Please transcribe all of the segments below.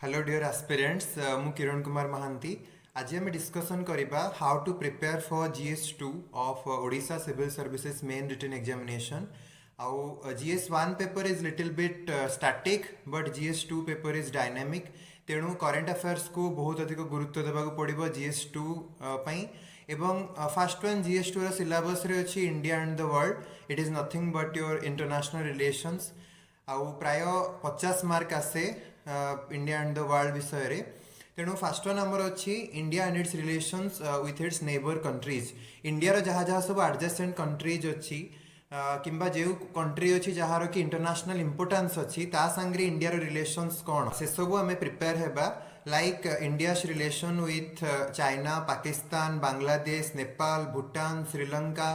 Hello dear aspirants मु किरण कुमार महांती आज आम डिस्कसन करबा how to prepare for GS2 of Odisha civil services main written examination आउ GS1 paper is little bit static but GS2 paper is dynamic तेणु current affairs को बहुत अधिक गुरुत्व देवा पड़ो GS2 पई एवं फास्ट वन GS2 रो सिलेबस रे अछि India and the world it is nothing but your international relations आउ प्राय 50 मार्क आसे इंडिया एंड द वर्ल्ड विषय रे तेणु फास्ट वन आमर अच्छी India and it's relations with its neighbour countries India जहाँ जहाँ सब एडजेसेंट कंट्रीज अच्छी किंबा जो कंट्री अच्छी जार कि इंटरनेशनल इंपोर्टेंस अच्छी ता संगे इंडिया रिलेशंस कौन से सब आम प्रिपेयर हेबा like India relation with China Pakistan Bangladesh Nepal Bhutan Sri Lanka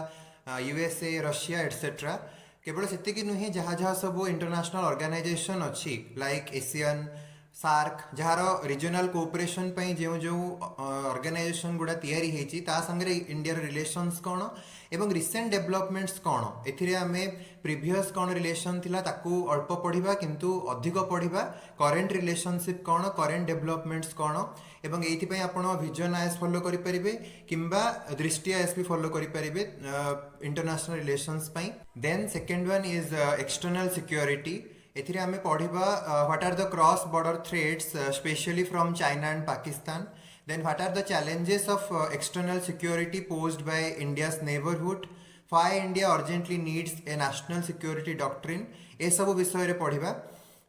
USA Russia etcetera केवल से नुहे जहाँ जहाँ सब इंटरनेशनल ऑर्गेनाइजेशन अच्छी लाइक एशियन सार्क जार रिजनल कोऑपरेशन पे जो जो ऑर्गेनाइजेशन गुड़ा तैयारी होती संगे इंडिया रिलेशंस कौन एवं रिसेंट डेवलपमेंट्स कौन एथिरे आमे प्रीवियस कौन रिलेशन थिला ताकू अल्प पढ़िबा किंतु अधिक पढ़िबा करेंट रिलेशनशिप कौन करेंट डेवलपमेंट्स कौन एवं एथिपई आपण विजन आईएस फॉलो करि परिबे किंबा दृष्टि आईएस भी फॉलो करि परिबे इंटरनेशनल रिलेशंस पई then second one is external security एथिरे आमे पढ़िबा what are the cross border threats especially from China and Pakistan then what are the challenges of external security posed by India's neighborhood why India urgently needs a national security doctrine ए सब विषय रे पढ़िबा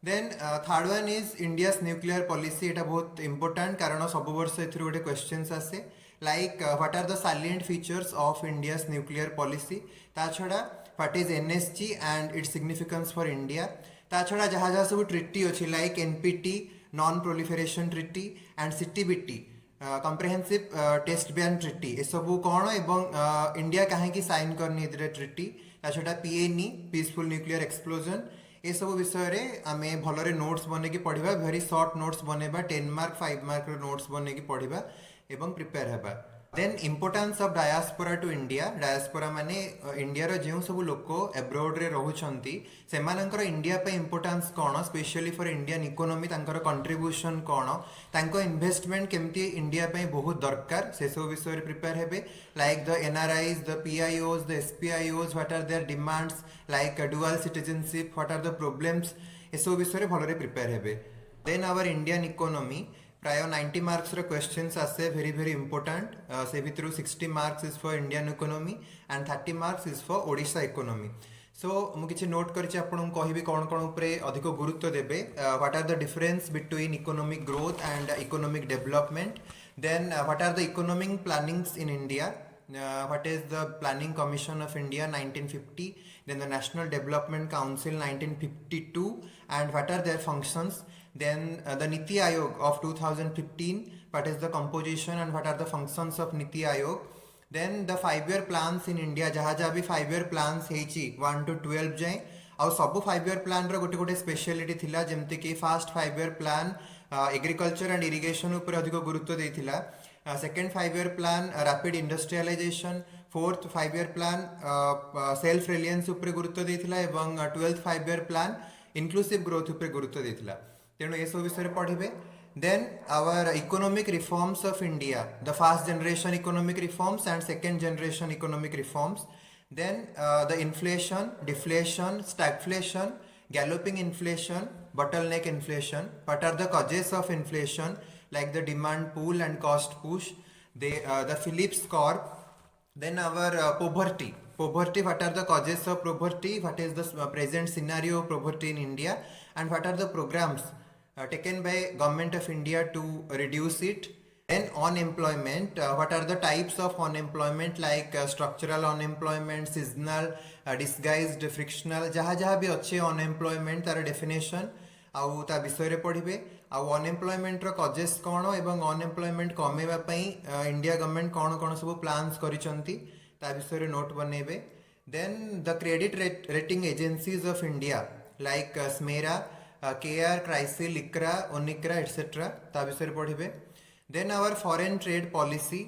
then third one is India's nuclear policy एटा बहुत important कारण सब वर्ष एथिरे गोटे questions आसे like what are the salient features of India's nuclear policy ता छडा what is NSG and its significance for India ता छडा जहाँ जहाँ सब ट्रिटी अच्छी like NPT non proliferation treaty and CTBT comprehensive test ban treaty ए सब कौन एवं इंडिया कहीं साइन करनी ट्रिटी छटा PNE पीसफुल न्यूक्लियर एक्सप्लोजन ए सब विषय रे आमे भलरे नोट्स बने की पढ़िबा वेरी शॉर्ट नोट्स बनेबा 10 मार्क 5 मार्क नोट्स बने की पढ़िबा एवं प्रिपेयर हेबा then importance of diaspora to India diaspora माने इंडिया रो जो सब लोक एब्रोड रे रहुचंती सेमानकर इंडिया पे इंपोर्टेंस कौन स्पेशली फॉर इंडियन इकोनॉमी तांकर कंट्रीब्यूशन कौन तांको इन्वेस्टमेंट केमती इंडिया पे बहुत दरकार से सब विषय रे प्रिपेयर हेबे like the NRIs the PIOs the SPIOs what are their demands like dual citizenship what are the problems ए सब विषय रे भलरे प्रिपेयर हेबे देन आवर इंडियन इकोनॉमी प्राय 90 मार्क्स रो क्वेश्चंस आसे वेरी वेरी इंपोर्टेंट से भितर 60 marks is for Indian economy and 30 marks is for Odisha economy so मु किछि नोट करछि आपन कहबी कोन कोन ऊपर अधिक गुरुत्व देबे what are the difference between economic growth and economic development then what are the economic plannings in India what is the planning commission of India 1950 then the national development council 1952 and what are their functions then the Niti Aayog of 2015 what is the composition and what are the functions of Niti Aayog then the 5 year plans in India जहाँ जहाँ भी 5 year plans हेची 1 to 12 जाए आउ सब 5 year plan रो गोटे गोटे speciality थिला जेमते कि first 5 year plan agriculture and irrigation ऊपर अधिक गुरुत्व देथिला second 5 year plan rapid industrialisation fourth 5 year plan self reliance ऊपर गुरुत्व देथिला एवं 12th 5 year plan inclusive growth ऊपर गुरुत्व देथिला तेणु ए सब विषय पढ़िबे then our economic reforms of India the first generation economic reforms and second generation economic reforms then the inflation deflation stagflation galloping inflation bottleneck inflation what are the causes of inflation like the demand pull and cost push the Phillips curve then our poverty what are the causes of poverty what is the present scenario of poverty in India and what are the programs taken by government of India to reduce it then unemployment what are the types of unemployment like structural unemployment seasonal disguised frictional जहाँ जहाँ भी अच्छे unemployment तार definition आउ ता विषय रे पढ़िबे आउ अनएम्प्लॉयमेंट रो कॉजेस कौन एवं अनएम्प्लॉयमेंट कमेवा पई इंडिया गवर्नमेंट कौन कौन सब प्लान्स करिसंती ता विषय रे नोट बनेबे then the credit rating agencies of India like SMERA CARE CRISIL ICRA ONICRA etcetera ता विषय रे पढ़िबे then our foreign trade policy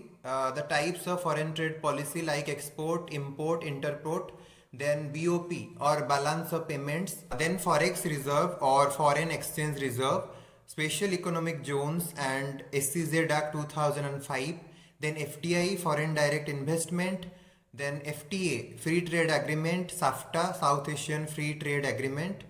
the types of foreign trade policy like export import interport then BOP or balance of payments then forex reserve or foreign exchange reserve Special Economic Zones and SEZ Act 2005, then FDI, Foreign Direct Investment, then FTA, Free Trade Agreement, SAFTA, South Asian Free Trade Agreement,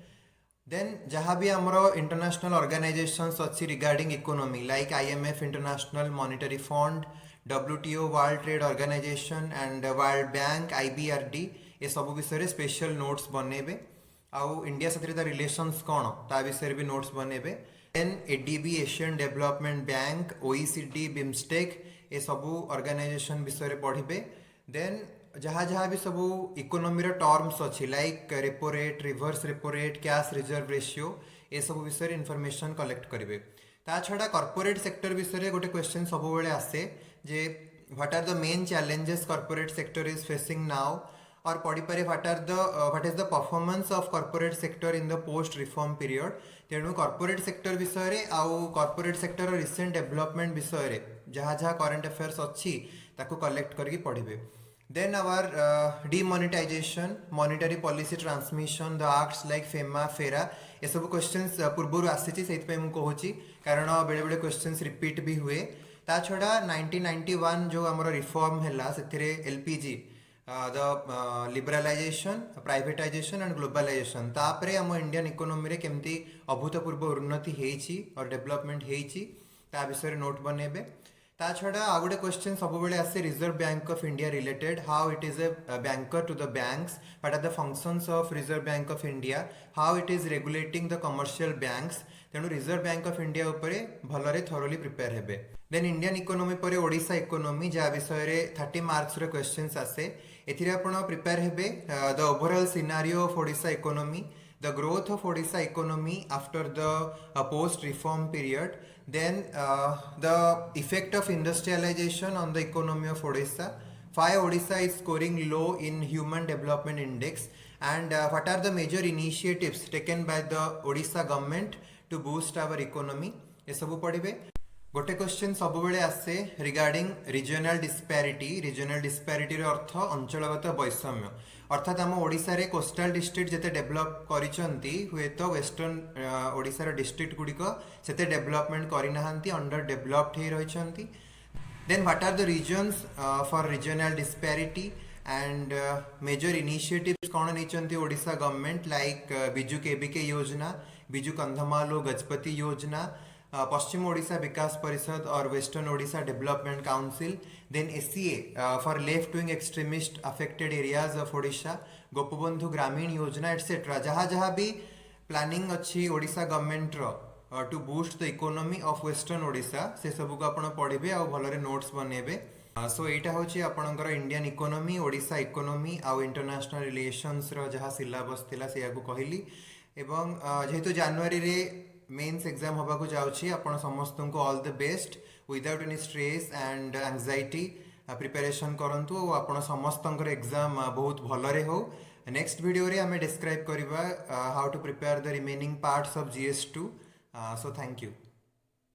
then जहाँ भी आमरो international organizations अच्छी regarding economy like IMF, International Monetary Fund, WTO, World Trade Organization and World Bank, IBRD ये सब विषय special notes बनेबे आउ India साथ relations कौन ता विषय भी नोट्स बनेबे then ADB, Asian Development Bank, OECD, BIMSTEC ये सबू ऑर्गेनाइजेशन विषय पढ़िबे देन जहाँ जहाँ भी सबू इकोनोमी टर्म्स अच्छी like repo rate, reverse repo rate, cash reserve ratio ये सब विषय इनफॉरमेशन कलेक्ट करेंगे ता छड़ा कॉर्पोरेट सेक्टर विषय गोटे क्वेश्चन सब बेले आसे जे what are the main challenges corporate sector is facing now और पढ़ी पारे what is the performance of corporate sector in the post reform period तेणु कॉर्पोरेट सेक्टर विषय आउ कॉर्पोरेट सेक्टर रिसेंट डेवलपमेंट विषय जहाँ जहाँ करंट अफेयर्स अच्छी ताकू कलेक्ट करके पढ़िबे then our demonetization, monetary policy transmission, the acts like FEMA, FERA ये सब क्वेश्चंस पूर्व आसी से मुझे कारण बेले बेले क्वेश्चंस रिपीट भी हुए ता छड़ा 1991 जो आमर रिफॉर्म है से LPG the liberalisation, privatisation and globalisation तापरे आम इंडियन इकोनोमी रे केमती अभूतपूर्व उन्नति होईची और डेवलपमेंट होईची ता विषय नोट बनेबे ता छड़ा आ गोटे क्वेश्चन सब बेले आसे Reserve Bank of India related how it is a banker to the banks what are the functions of Reserve Bank of India how it is regulating the commercial banks तेणु Reserve Bank of India उपरे भलरे thoroughly prepare हेबे then Indian economy परे Odisha economy जा विषय रे 30 marks रे questions आसे एथिरे आपण प्रिपेयर हेबे the overall scenario of Odisha economy the growth of Odisha economy after the post-reform period, then the effect of industrialization on the economy of Odisha, why Odisha is scoring low in Human Development Index, and what are the major initiatives taken by the Odisha government to boost our economy. ये सब पढ़िबे गोटे question सब बेले आसे regarding regional disparity रो अर्थ अंचलगत वैषम्य अर्थात आम ओडिशा रे कोस्टल डिस्ट्रिक्ट जेते डेवलप करिसंती हुए तो वेस्टर्न ओडिशा रो डिस्ट्रिक्ट गुडिक सेते डेवलपमेंट करि नाहंती अंडर डेवलप्ड हे रहिसंती then what are the reasons for regional disparity and major initiatives कौन नहीं Odisha government like Biju KBK योजना, बिजू कंधमाल गजपति योजना, पश्चिम ओडिशा विकास परिषद और Western Odisha Development Council, then SCA for left wing extremist affected areas of Odisha, Gopabandhu Gramin Yojana etcetera जहाँ जहाँ भी प्लानिंग अच्छी ओडिशा गवर्नमेंट रो to boost the economy of western Odisha से सब को आपण पढ़िबे आ भलरे नोट्स बनेबे सो एटा होची आपणकर इंडियन इकोनॉमी, ओडिशा इकोनॉमी आ इंटरनेशनल रिलेशंस रो जहाँ सिलेबस थिला से को कहली एवं जेहेतु जनवरी रे मेन्स एग्जाम होगा को जाउछि आपण समस्त को all the best without any stress and anxiety preparation करंतु आपण समस्त एग्जाम बहुत भलरे हो नेक्स्ट वीडियो रे हमें डिस्क्राइब करबा how to prepare the remaining parts of GS2 so thank you.